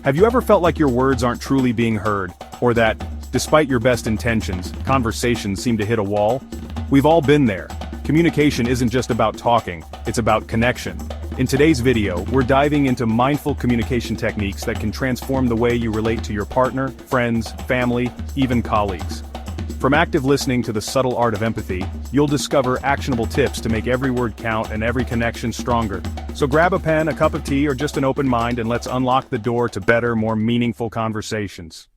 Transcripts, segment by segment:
Have you ever felt like your words aren't truly being heard, or that, despite your best intentions, conversations seem to hit a wall? We've all been there. Communication isn't just about talking, it's about connection. In today's video, we're diving into mindful communication techniques that can transform the way you relate to your partner, friends, family, even colleagues. From active listening to the subtle art of empathy, you'll discover actionable tips to make every word count and every connection stronger. So grab a pen, a cup of tea, or just an open mind, and let's unlock the door to better, more meaningful conversations.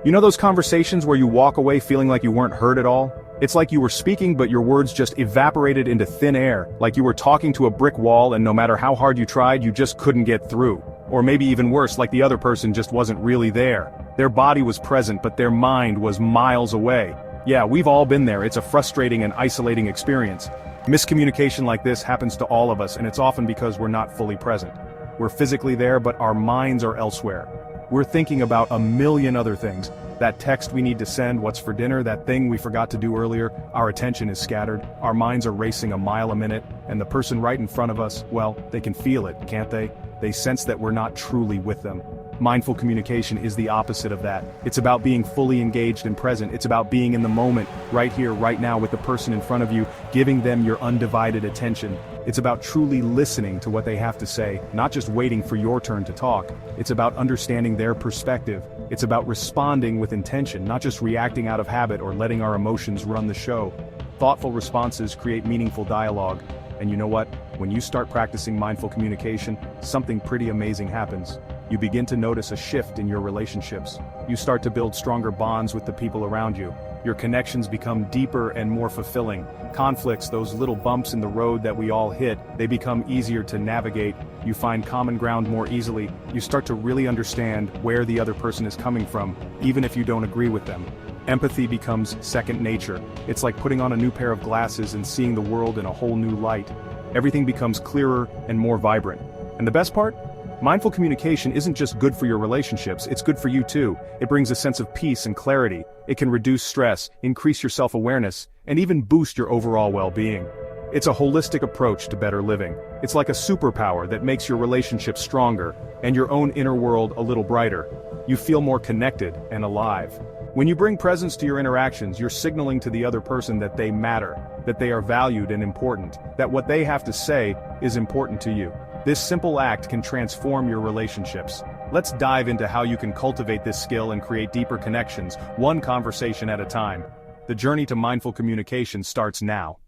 You know those conversations where you walk away feeling like you weren't heard at all? It's like you were speaking but your words just evaporated into thin air, like you were talking to a brick wall and no matter how hard you tried, you just couldn't get through. Or maybe even worse, like the other person just wasn't really there. Their body was present but their mind was miles away. Yeah, we've all been there. It's a frustrating and isolating experience. Miscommunication like this happens to all of us, and it's often because we're not fully present. We're physically there but our minds are elsewhere. We're thinking about a million other things. That text we need to send, what's for dinner, that thing we forgot to do earlier, our attention is scattered, our minds are racing a mile a minute, and the person right in front of us, well, they can feel it, can't they? They sense that we're not truly with them. Mindful communication is the opposite of that. It's about being fully engaged and present. It's about being in the moment, right here, right now, with the person in front of you, giving them your undivided attention. It's about truly listening to what they have to say, not just waiting for your turn to talk. It's about understanding their perspective. It's about responding with intention, not just reacting out of habit or letting our emotions run the show. Thoughtful responses create meaningful dialogue. And you know what? When you start practicing mindful communication, something pretty amazing happens. You begin to notice a shift in your relationships. You start to build stronger bonds with the people around you. Your connections become deeper and more fulfilling. Conflicts, those little bumps in the road that we all hit, they become easier to navigate. You find common ground more easily. You start to really understand where the other person is coming from, even if you don't agree with them. Empathy becomes second nature. It's like putting on a new pair of glasses and seeing the world in a whole new light. Everything becomes clearer and more vibrant. And the best part? Mindful communication isn't just good for your relationships, it's good for you too. It brings a sense of peace and clarity. It can reduce stress, increase your self-awareness, and even boost your overall well-being. It's a holistic approach to better living. It's like a superpower that makes your relationships stronger, and your own inner world a little brighter. You feel more connected and alive. When you bring presence to your interactions, you're signaling to the other person that they matter, that they are valued and important, that what they have to say is important to you. This simple act can transform your relationships. Let's dive into how you can cultivate this skill and create deeper connections, one conversation at a time. The journey to mindful communication starts now.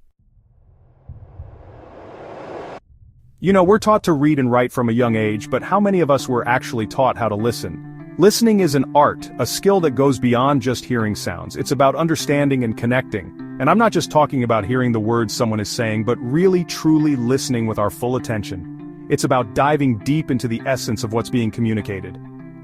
You know, we're taught to read and write from a young age, but how many of us were actually taught how to listen? Listening is an art, a skill that goes beyond just hearing sounds. It's about understanding and connecting. And I'm not just talking about hearing the words someone is saying, but really truly listening with our full attention. It's about diving deep into the essence of what's being communicated.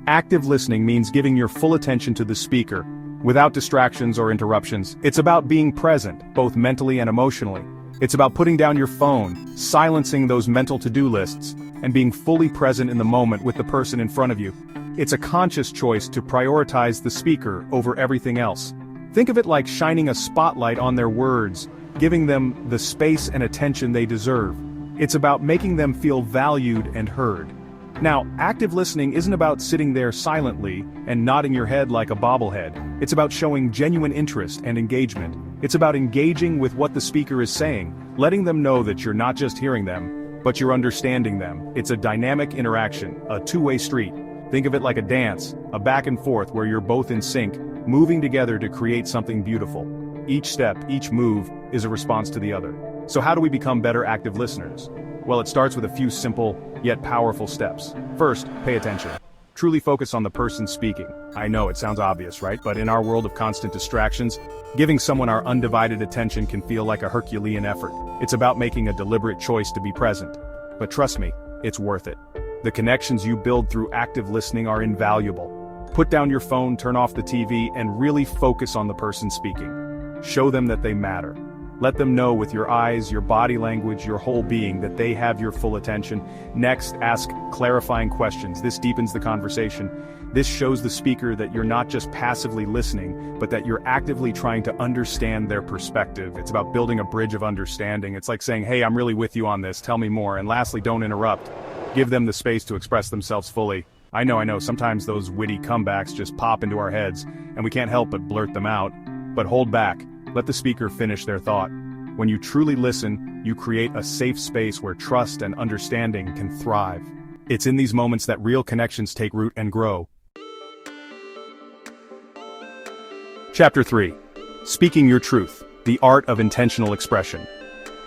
Active listening means giving your full attention to the speaker, without distractions or interruptions. It's about being present, both mentally and emotionally. It's about putting down your phone, silencing those mental to-do lists, and being fully present in the moment with the person in front of you. It's a conscious choice to prioritize the speaker over everything else. Think of it like shining a spotlight on their words, giving them the space and attention they deserve. It's about making them feel valued and heard. Now, active listening isn't about sitting there silently and nodding your head like a bobblehead. It's about showing genuine interest and engagement. It's about engaging with what the speaker is saying, letting them know that you're not just hearing them, but you're understanding them. It's a dynamic interaction, a two-way street. Think of it like a dance, a back and forth where you're both in sync, moving together to create something beautiful. Each step, each move, is a response to the other. So how do we become better active listeners? Well, it starts with a few simple, yet powerful steps. First, pay attention. Truly focus on the person speaking. I know it sounds obvious, right? But in our world of constant distractions, giving someone our undivided attention can feel like a Herculean effort. It's about making a deliberate choice to be present. But trust me, it's worth it. The connections you build through active listening are invaluable. Put down your phone, turn off the TV, and really focus on the person speaking. Show them that they matter. Let them know with your eyes, your body language, your whole being that they have your full attention. Next, ask clarifying questions. This deepens the conversation. This shows the speaker that you're not just passively listening, but that you're actively trying to understand their perspective. It's about building a bridge of understanding. It's like saying, hey, I'm really with you on this, tell me more. And lastly, don't interrupt. Give them the space to express themselves fully. I know, sometimes those witty comebacks just pop into our heads, and we can't help but blurt them out. But hold back, let the speaker finish their thought. When you truly listen, you create a safe space where trust and understanding can thrive. It's in these moments that real connections take root and grow. Chapter 3. Speaking Your Truth, the Art of Intentional Expression.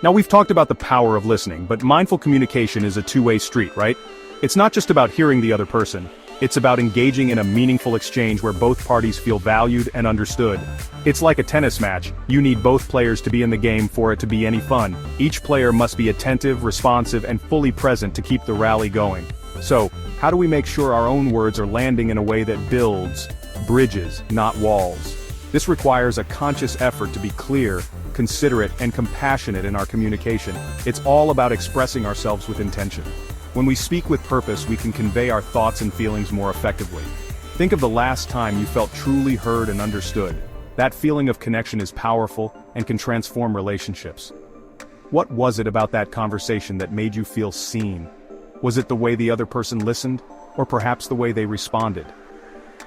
Now we've talked about the power of listening, but mindful communication is a two-way street, right? It's not just about hearing the other person. It's about engaging in a meaningful exchange where both parties feel valued and understood. It's like a tennis match. You need both players to be in the game for it to be any fun. Each player must be attentive, responsive, and fully present to keep the rally going. So, how do we make sure our own words are landing in a way that builds, bridges, not walls? This requires a conscious effort to be clear, considerate, and compassionate in our communication. It's all about expressing ourselves with intention. When we speak with purpose, we can convey our thoughts and feelings more effectively. Think of the last time you felt truly heard and understood. That feeling of connection is powerful and can transform relationships. What was it about that conversation that made you feel seen? Was it the way the other person listened, or perhaps the way they responded?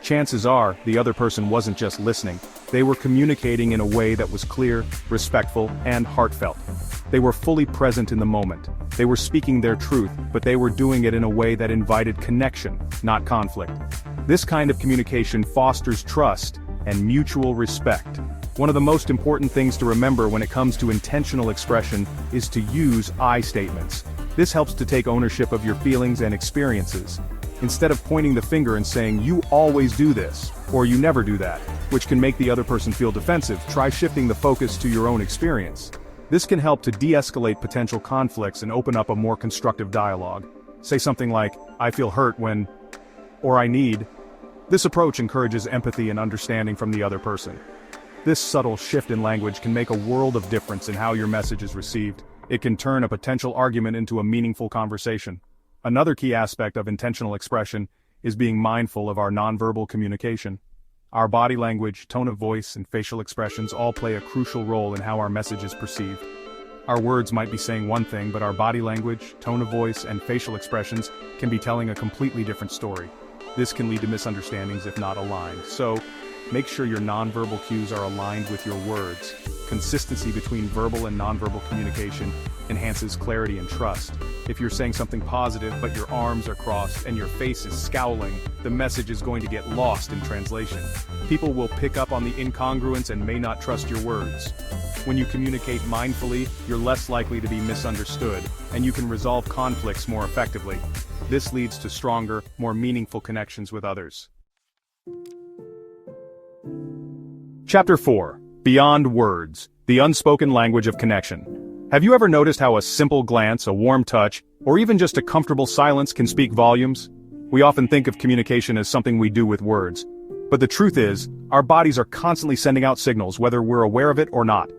Chances are, the other person wasn't just listening, they were communicating in a way that was clear, respectful, and heartfelt. They were fully present in the moment. They were speaking their truth, but they were doing it in a way that invited connection, not conflict. This kind of communication fosters trust and mutual respect. One of the most important things to remember when it comes to intentional expression is to use I statements. This helps to take ownership of your feelings and experiences. Instead of pointing the finger and saying, "You always do this," or "You never do that," which can make the other person feel defensive, try shifting the focus to your own experience. This can help to de-escalate potential conflicts and open up a more constructive dialogue. Say something like, "I feel hurt when," or "I need." This approach encourages empathy and understanding from the other person. This subtle shift in language can make a world of difference in how your message is received. It can turn a potential argument into a meaningful conversation. Another key aspect of intentional expression is being mindful of our nonverbal communication. Our body language, tone of voice, and facial expressions all play a crucial role in how our message is perceived. Our words might be saying one thing, but our body language, tone of voice, and facial expressions can be telling a completely different story. This can lead to misunderstandings if not aligned. So, make sure your nonverbal cues are aligned with your words. Consistency between verbal and nonverbal communication enhances clarity and trust. If you're saying something positive but your arms are crossed and your face is scowling, the message is going to get lost in translation. People will pick up on the incongruence and may not trust your words. When you communicate mindfully, you're less likely to be misunderstood, and you can resolve conflicts more effectively. This leads to stronger, more meaningful connections with others. Chapter 4. Beyond Words, the Unspoken Language of Connection. Have you ever noticed how a simple glance, a warm touch, or even just a comfortable silence can speak volumes? We often think of communication as something we do with words. But the truth is, our bodies are constantly sending out signals whether we're aware of it or not.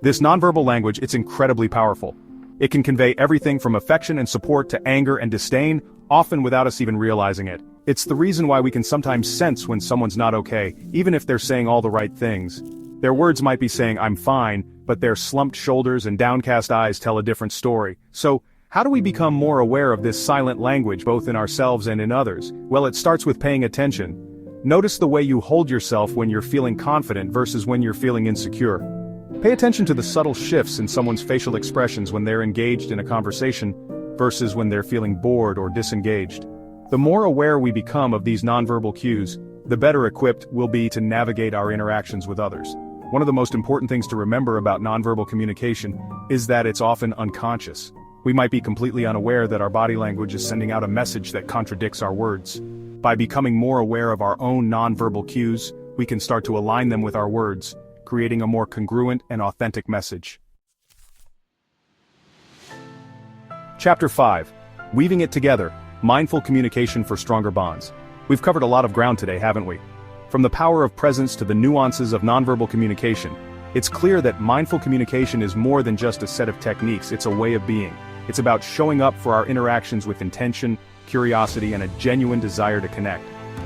This nonverbal language, it's incredibly powerful. It can convey everything from affection and support to anger and disdain, often without us even realizing it. It's the reason why we can sometimes sense when someone's not okay, even if they're saying all the right things. Their words might be saying, "I'm fine," but their slumped shoulders and downcast eyes tell a different story. So, how do we become more aware of this silent language both in ourselves and in others? Well, it starts with paying attention. Notice the way you hold yourself when you're feeling confident versus when you're feeling insecure. Pay attention to the subtle shifts in someone's facial expressions when they're engaged in a conversation versus when they're feeling bored or disengaged. The more aware we become of these nonverbal cues, the better equipped we'll be to navigate our interactions with others. One of the most important things to remember about nonverbal communication is that it's often unconscious. We might be completely unaware that our body language is sending out a message that contradicts our words. By becoming more aware of our own nonverbal cues, we can start to align them with our words, creating a more congruent and authentic message. Chapter 5. Weaving It Together, Mindful Communication for Stronger Bonds. We've covered a lot of ground today, haven't we? From the power of presence to the nuances of nonverbal communication, it's clear that mindful communication is more than just a set of techniques, it's a way of being. It's about showing up for our interactions with intention, curiosity, and a genuine desire to connect.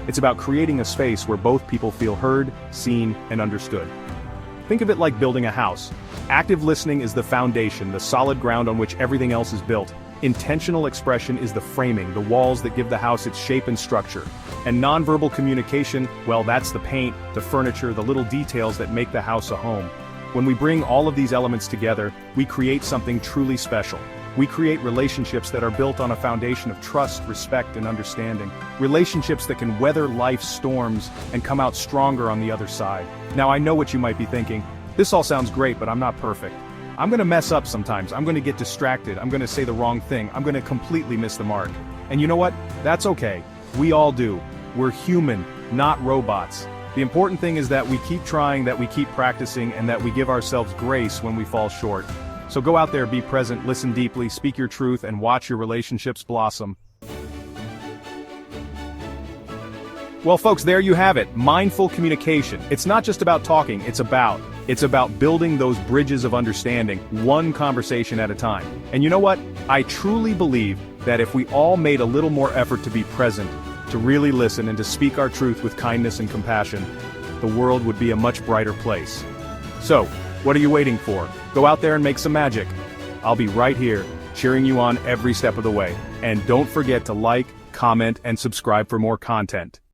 It's about creating a space where both people feel heard, seen, and understood. Think of it like building a house. Active listening is the foundation, the solid ground on which everything else is built. Intentional expression is the framing, the walls that give the house its shape and structure. And nonverbal communication, well, that's the paint, the furniture, the little details that make the house a home. When we bring all of these elements together, we create something truly special. We create relationships that are built on a foundation of trust, respect, and understanding. Relationships that can weather life's storms and come out stronger on the other side. Now, I know what you might be thinking. This all sounds great, but I'm not perfect. I'm gonna mess up sometimes. I'm gonna get distracted. I'm gonna say the wrong thing. I'm gonna completely miss the mark. And you know what? That's okay. We all do. We're human, not robots. The important thing is that we keep trying, that we keep practicing, and that we give ourselves grace when we fall short. So go out there, be present, listen deeply, speak your truth, and watch your relationships blossom. Well, folks, there you have it. Mindful communication. It's not just about talking, it's about building those bridges of understanding, one conversation at a time. And you know what? I truly believe that if we all made a little more effort to be present, to really listen, and to speak our truth with kindness and compassion, the world would be a much brighter place. So, what are you waiting for? Go out there and make some magic. I'll be right here, cheering you on every step of the way. And don't forget to like, comment, and subscribe for more content.